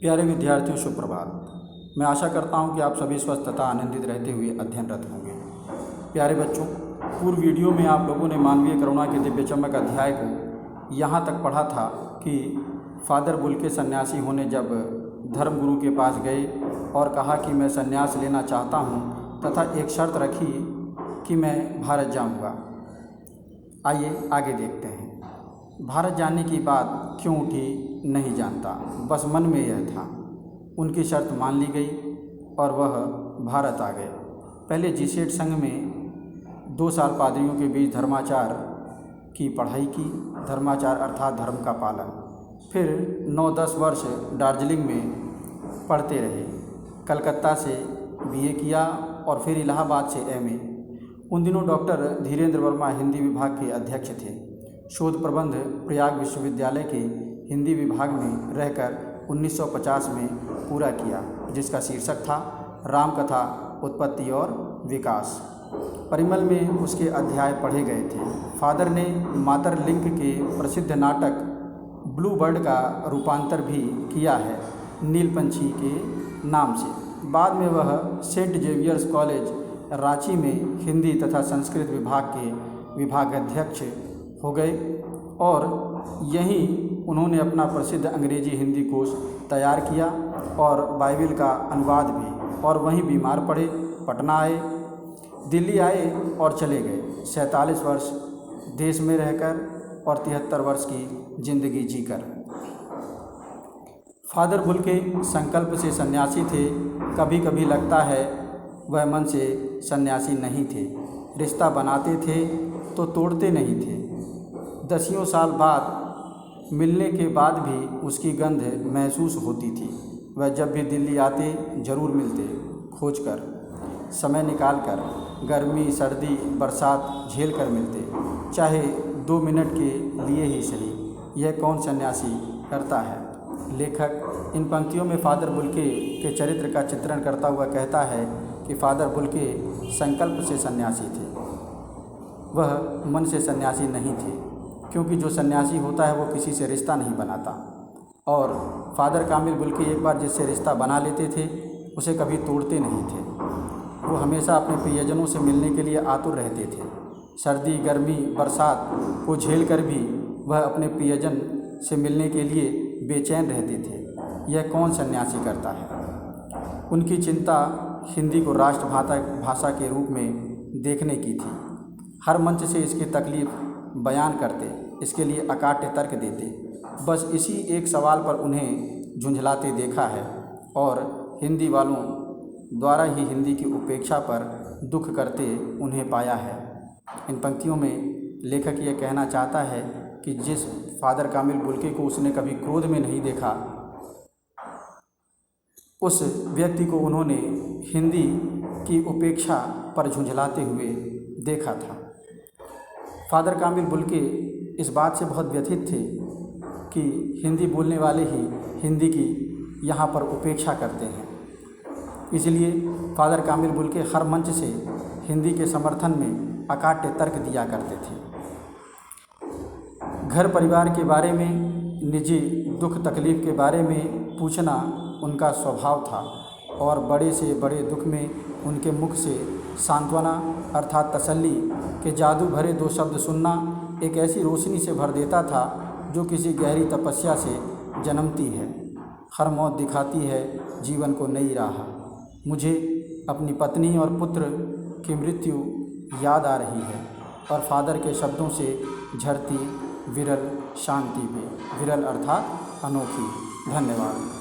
प्यारे विद्यार्थियों, सुप्रभात। मैं आशा करता हूं कि आप सभी स्वस्थ तथा आनंदित रहते हुए अध्ययनरत होंगे। प्यारे बच्चों, पूर्व वीडियो में आप लोगों ने मानवीय करुणा के दिव्य चमक अध्याय को यहाँ तक पढ़ा था कि फादर बुल्के सन्यासी होने जब धर्मगुरु के पास गए और कहा कि मैं सन्यास लेना चाहता हूँ तथा एक शर्त रखी कि मैं भारत जाऊँगा। आइए आगे देखते हैं। भारत जाने की बात क्यों उठी नहीं जानता, बस मन में यह था। उनकी शर्त मान ली गई और वह भारत आ गए। पहले जीसेट संघ में 2 साल पादरियों के बीच धर्माचार की पढ़ाई की, धर्माचार अर्थात धर्म का पालन। फिर 9-10 वर्ष दार्जिलिंग में पढ़ते रहे। कलकत्ता से बीए किया और फिर इलाहाबाद से एमए। उन दिनों डॉक्टर धीरेन्द्र वर्मा हिंदी विभाग के अध्यक्ष थे। शोध प्रबंध प्रयाग विश्वविद्यालय के हिंदी विभाग में रहकर 1950 में पूरा किया, जिसका शीर्षक था रामकथा उत्पत्ति और विकास। परिमल में उसके अध्याय पढ़े गए थे। फादर ने मातरलिंक के प्रसिद्ध नाटक ब्लू बर्ड का रूपांतर भी किया है, नीलपंछी के नाम से। बाद में वह सेंट जेवियर्स कॉलेज रांची में हिंदी तथा संस्कृत विभाग के विभागाध्यक्ष हो गए और यहीं उन्होंने अपना प्रसिद्ध अंग्रेजी हिंदी कोश तैयार किया और बाइबिल का अनुवाद भी। और वहीं बीमार पड़े, पटना आए, दिल्ली आए और चले गए। 47 वर्ष देश में रहकर और 73 वर्ष की जिंदगी जीकर। फादर बुल्के संकल्प से सन्यासी थे। कभी कभी लगता है वह मन से सन्यासी नहीं थे। रिश्ता बनाते थे तो तोड़ते नहीं थे। 10 साल बाद मिलने के बाद भी उसकी गंध महसूस होती थी। वह जब भी दिल्ली आते जरूर मिलते, खोजकर, समय निकालकर, गर्मी सर्दी बरसात झेल कर मिलते, चाहे 2 मिनट के लिए ही सही। यह कौन सन्यासी करता है? लेखक इन पंक्तियों में फादर बुल्के के चरित्र का चित्रण करता हुआ कहता है कि फादर बुल्के संकल्प से सन्यासी थे, वह मन से सन्यासी नहीं थे, क्योंकि जो सन्यासी होता है वो किसी से रिश्ता नहीं बनाता। और फादर कामिल बुल्के एक बार जिससे रिश्ता बना लेते थे उसे कभी तोड़ते नहीं थे। वो हमेशा अपने प्रियजनों से मिलने के लिए आतुर रहते थे। सर्दी गर्मी बरसात को झेल कर भी वह अपने प्रियजन से मिलने के लिए बेचैन रहते थे। यह कौन सन्यासी करता है? उनकी चिंता हिंदी को राष्ट्र भाषा के रूप में देखने की थी। हर मंच से इसकी तकलीफ बयान करते, इसके लिए अकाट्य तर्क देते। बस इसी एक सवाल पर उन्हें झुंझलाते देखा है और हिंदी वालों द्वारा ही हिंदी की उपेक्षा पर दुख करते उन्हें पाया है। इन पंक्तियों में लेखक यह कहना चाहता है कि जिस फादर कामिल बुल्के को उसने कभी क्रोध में नहीं देखा, उस व्यक्ति को उन्होंने हिंदी की उपेक्षा पर झुंझलाते हुए देखा था। फादर कामिल बुल्के इस बात से बहुत व्यथित थे कि हिंदी बोलने वाले ही हिंदी की यहाँ पर उपेक्षा करते हैं। इसलिए फादर कामिल बुल्के हर मंच से हिंदी के समर्थन में अकाट्य तर्क दिया करते थे। घर परिवार के बारे में, निजी दुख तकलीफ के बारे में पूछना उनका स्वभाव था और बड़े से बड़े दुख में उनके मुख से सांत्वना अर्थात तसल्ली के जादू भरे 2 शब्द सुनना एक ऐसी रोशनी से भर देता था जो किसी गहरी तपस्या से जन्मती है। हर मौत दिखाती है जीवन को नई राह। मुझे अपनी पत्नी और पुत्र की मृत्यु याद आ रही है और फादर के शब्दों से झरती विरल शांति पे, विरल अर्थात अनोखी। धन्यवाद।